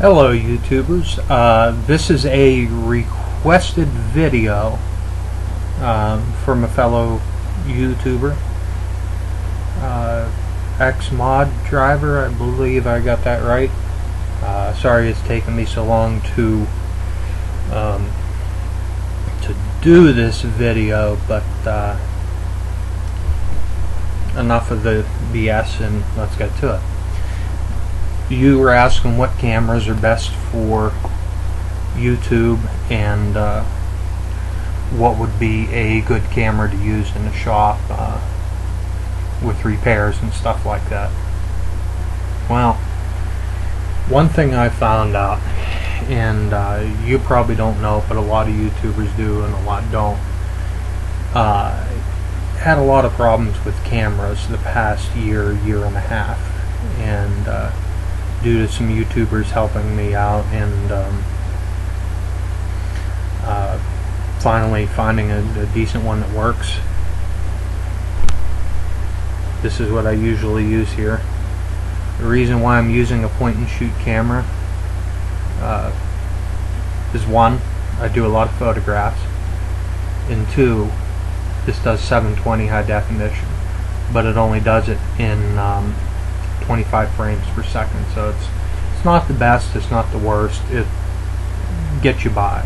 Hello YouTubers, this is a requested video from a fellow YouTuber, Xmodriver, I believe I got that right. Sorry it's taken me so long to do this video, but enough of the BS and let's get to it. You were asking what cameras are best for YouTube and what would be a good camera to use in the shop with repairs and stuff like that. Well, one thing I found out, and you probably don't know, but a lot of YouTubers do and a lot don't, had a lot of problems with cameras the past year and a half, and due to some YouTubers helping me out and finally finding a decent one that works. This is what I usually use here. The reason why I'm using a point and shoot camera is one, I do a lot of photographs, and two, this does 720 high definition, but it only does it in 25 frames per second, so it's not the best, it's not the worst, it gets you by.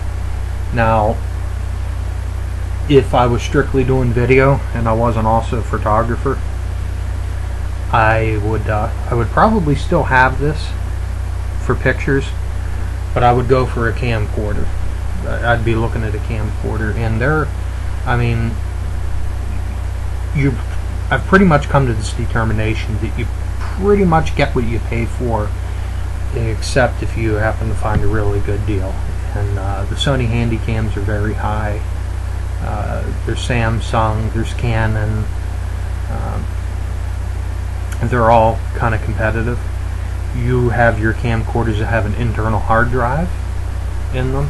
Now, if I was strictly doing video and I wasn't also a photographer, I would probably still have this for pictures, but I would go for a camcorder. I'd be looking at a camcorder, and I've pretty much come to this determination that you pretty much get what you pay for, except if you happen to find a really good deal. And the Sony Handycams are very high. There's Samsung, there's Canon, and they're all kind of competitive. You have your camcorders that have an internal hard drive in them,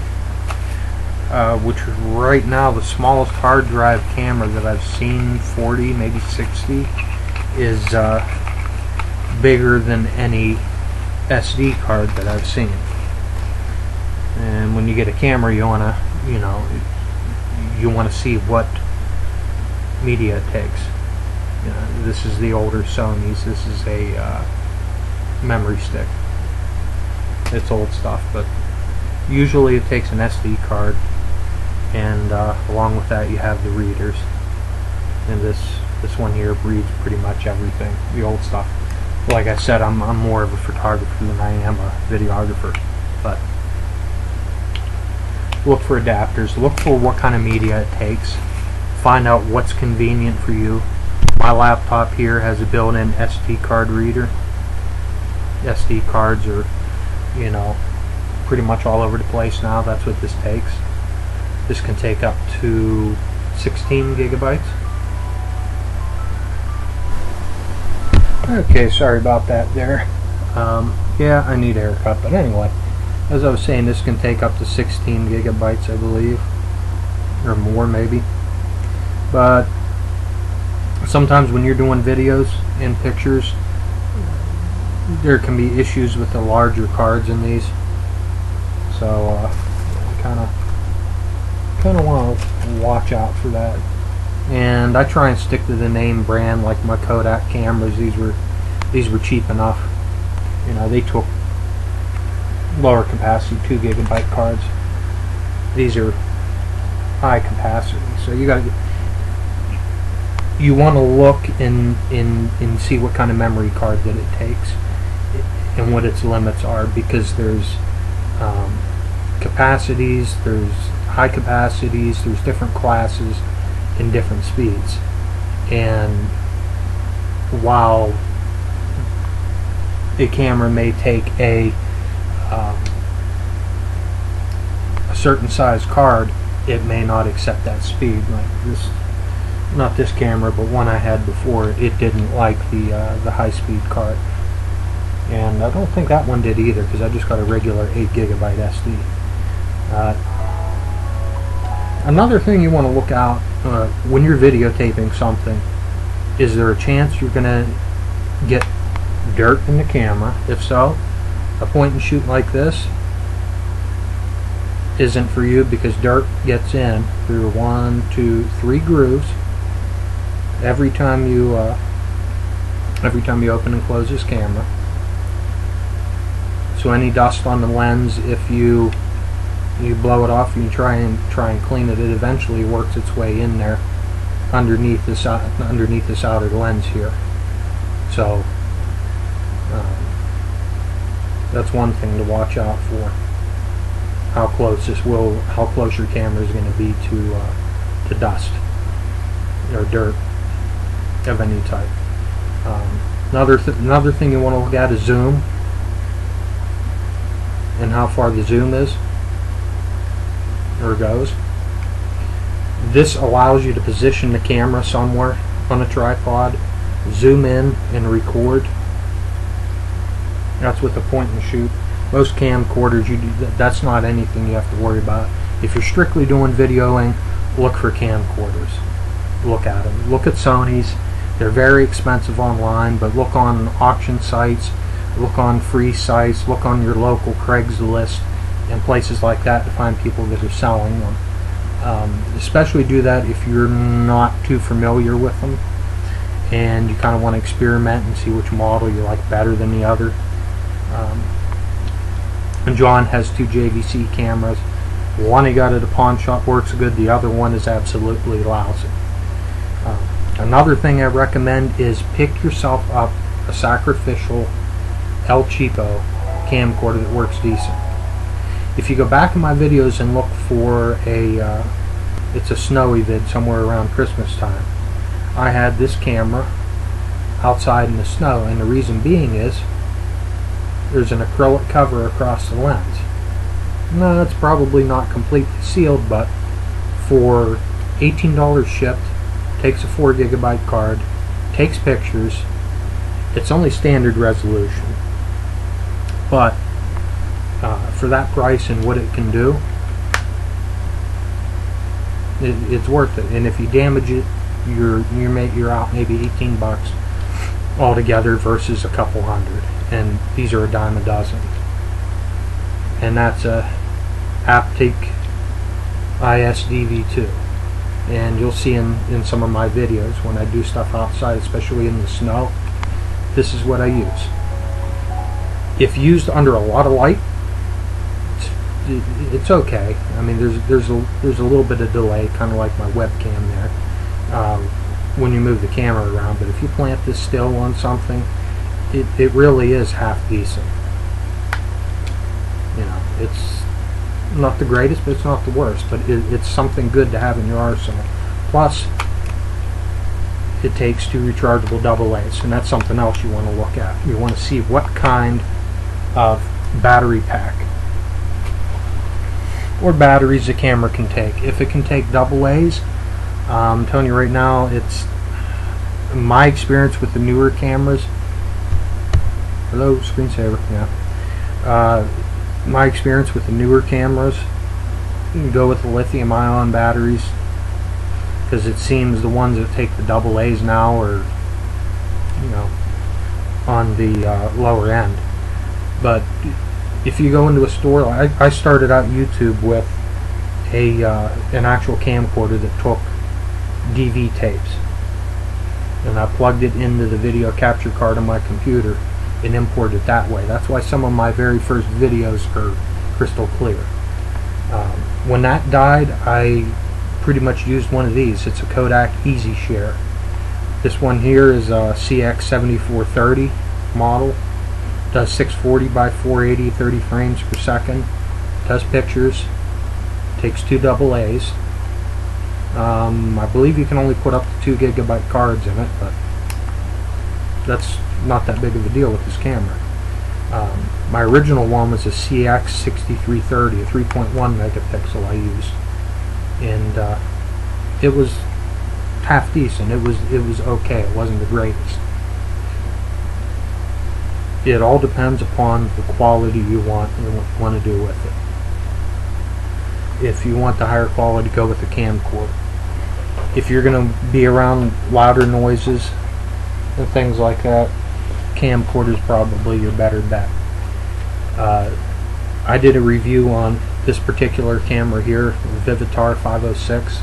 which is right now the smallest hard drive camera that I've seen, 40, maybe 60, is bigger than any SD card that I've seen. And when you get a camera, you want to see what media it takes. This is the older Sony's. This is a memory stick. It's old stuff, but usually it takes an SD card, and along with that you have the readers. And this one here reads pretty much everything, the old stuff. Like I said, I'm more of a photographer than I am a videographer, but look for adapters, look for what kind of media it takes, find out what's convenient for you. My laptop here has a built-in SD card reader. SD cards are, pretty much all over the place now. That's what this takes. This can take up to 16 gigabytes. Okay, sorry about that there. Yeah, I need a haircut, but anyway, as I was saying, this can take up to 16 gigabytes, I believe, or more maybe. But sometimes when you're doing videos and pictures, there can be issues with the larger cards in these, so you kind of want to watch out for that. And I try and stick to the name brand, like my Kodak cameras. These were cheap enough. They took lower capacity 2 gigabyte cards. These are high capacity, so you want to look and see what kind of memory card that it takes and what its limits are, because there's capacities, there's high capacities, there's different classes in different speeds. And while a camera may take a certain size card, it may not accept that speed. Like this, not this camera, but one I had before, it didn't like the high-speed card, and I don't think that one did either, because I just got a regular 8 gigabyte SD. Another thing you want to look out when you're videotaping something, is there a chance you're going to get dirt in the camera? If so, A point and shoot like this isn't for you because dirt gets in through 1, 2, 3 grooves every time you open and close this camera. So any dust on the lens, if you blow it off, you can try and clean it. It eventually works its way in there underneath this outer lens here. So that's one thing to watch out for. How close your camera is going to be to dust or dirt of any type. Another thing you want to look at is zoom, and how far the zoom is or goes. This allows you to position the camera somewhere on a tripod, zoom in and record. That's with a point and shoot. Most camcorders, that's not anything you have to worry about. If you're strictly doing videoing, look for camcorders. Look at them. Look at Sony's. They're very expensive online, but look on auction sites, look on free sites, look on your local Craigslist and places like that to find people that are selling them. Especially do that if you're not too familiar with them and you kind of want to experiment and see which model you like better than the other. And John has 2 JVC cameras. One he got at a pawn shop, works good. The other one is absolutely lousy. Another thing I recommend is pick yourself up a sacrificial El Cheapo camcorder that works decent. If you go back in my videos and look for it's a snowy vid somewhere around Christmas time, I had this camera outside in the snow, and the reason being is there's an acrylic cover across the lens. No, it's probably not completely sealed, but for $18 shipped, takes a 4 GB card, takes pictures. It's only standard resolution, but for that price and what it can do, it's worth it. And if you damage it, you're out maybe 18 bucks altogether versus a couple hundred. And these are a dime a dozen. And that's a Aptic ISDV2. And you'll see in some of my videos when I do stuff outside, especially in the snow, this is what I use. If used under a lot of light, it's okay. I mean, there's a little bit of delay, kind of like my webcam there, when you move the camera around. But if you plant this still on something, it really is half decent. You know, it's not the greatest, but it's not the worst. But it's something good to have in your arsenal. Plus, it takes 2 rechargeable AA's, and that's something else you want to look at. You want to see what kind of battery pack or batteries the camera can take. If it can take AA's, I'm telling you right now, it's my experience with the newer cameras. Hello, screensaver. Yeah. My experience with the newer cameras, you can go with the lithium-ion batteries, because it seems the ones that take the AA's now are, you know, on the lower end. But if you go into a store, I started out YouTube with an actual camcorder that took DV tapes, and I plugged it into the video capture card on my computer and imported it that way. That's why some of my very first videos are crystal clear. When that died, I pretty much used one of these. It's a Kodak Easy Share. This one here is a CX7430 model. Does 640 by 480, 30 frames per second. Does pictures. Takes 2 AA's. I believe you can only put up to 2 GB cards in it, but that's not that big of a deal with this camera. My original one was a CX6330, a 3.1 megapixel I used, and it was half decent. It was okay. It wasn't the greatest. It all depends upon the quality you want to do with it. If you want the higher quality, go with the camcorder. If you're going to be around louder noises and things like that, camcorder is probably your better bet. I did a review on this particular camera here, Vivitar 506.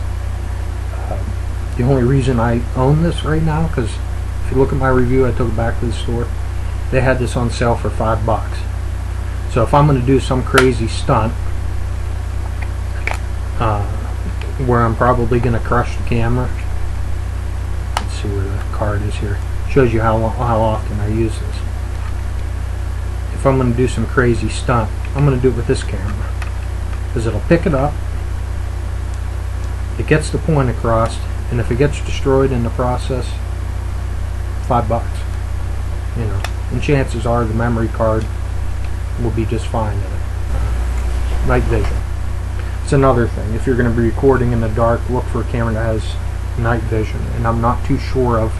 The only reason I own this right now, because if you look at my review, I took it back to the store, they had this on sale for $5. So if I'm going to do some crazy stunt where I'm probably going to crush the camera, let's see where the card is here, shows you how often I use this. If I'm going to do some crazy stunt, I'm going to do it with this camera, because it'll pick it up, it gets the point across, and if it gets destroyed in the process, $5, you know, and chances are the memory card will be just fine in it. Night vision. It's another thing. If you're going to be recording in the dark, look for a camera that has night vision, and I'm not too sure of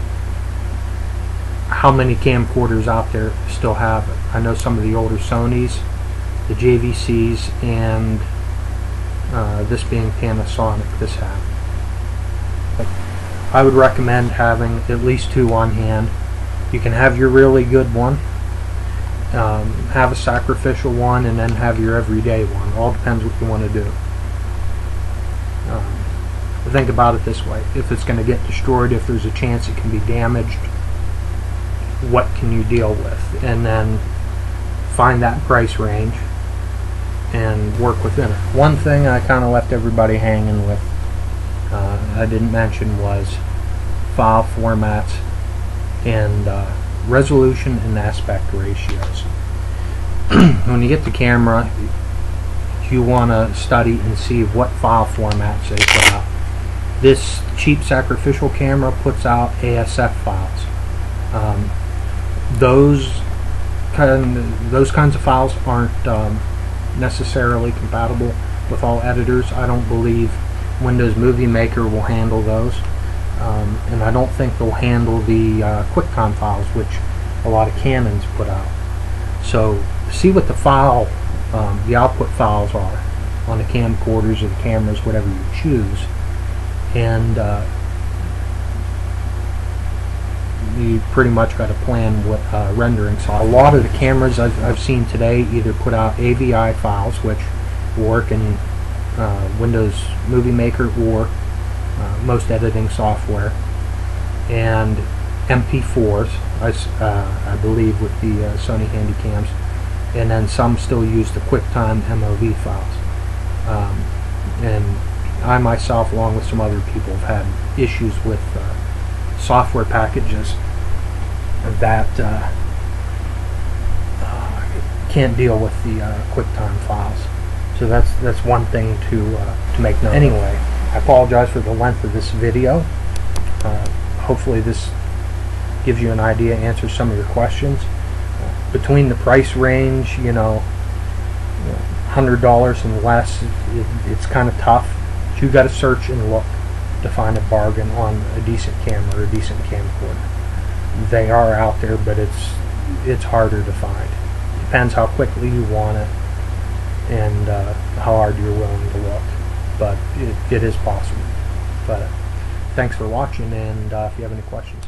how many camcorders out there still have it. I know some of the older Sonys, the JVCs, and this being Panasonic, this have. But I would recommend having at least two on hand. You can have your really good one, have a sacrificial one, and then have your everyday one. All depends what you want to do. Think about it this way: if it's going to get destroyed, if there's a chance it can be damaged, what can you deal with? And then find that price range and work within it. One thing I kind of left everybody hanging with, I didn't mention, was file formats and resolution and aspect ratios. When you get the camera, you want to study and see what file formats they put out. This cheap sacrificial camera puts out ASF files. Those kinds of files aren't necessarily compatible with all editors. I don't believe Windows Movie Maker will handle those, and I don't think they'll handle the QuickTime files, which a lot of Canons put out. So see what the output files are on the camcorders or the cameras, whatever you choose, and you pretty much got to plan what rendering software. A lot of the cameras I've seen today either put out AVI files, which work in Windows Movie Maker or most editing software, and MP4s, I believe, with the Sony Handycams, and then some still use the QuickTime MOV files. And I myself, along with some other people, have had issues with software packages that can't deal with the QuickTime files. So that's one thing to make note. Anyway, I apologize for the length of this video. Hopefully this gives you an idea, answers some of your questions. Between the price range, you know, $100 and less, it's kind of tough. So you got to search and look to find a bargain on a decent camera or a decent camcorder. They are out there, but it's harder to find. Depends how quickly you want it and how hard you're willing to look. But it is possible. But thanks for watching, and if you have any questions,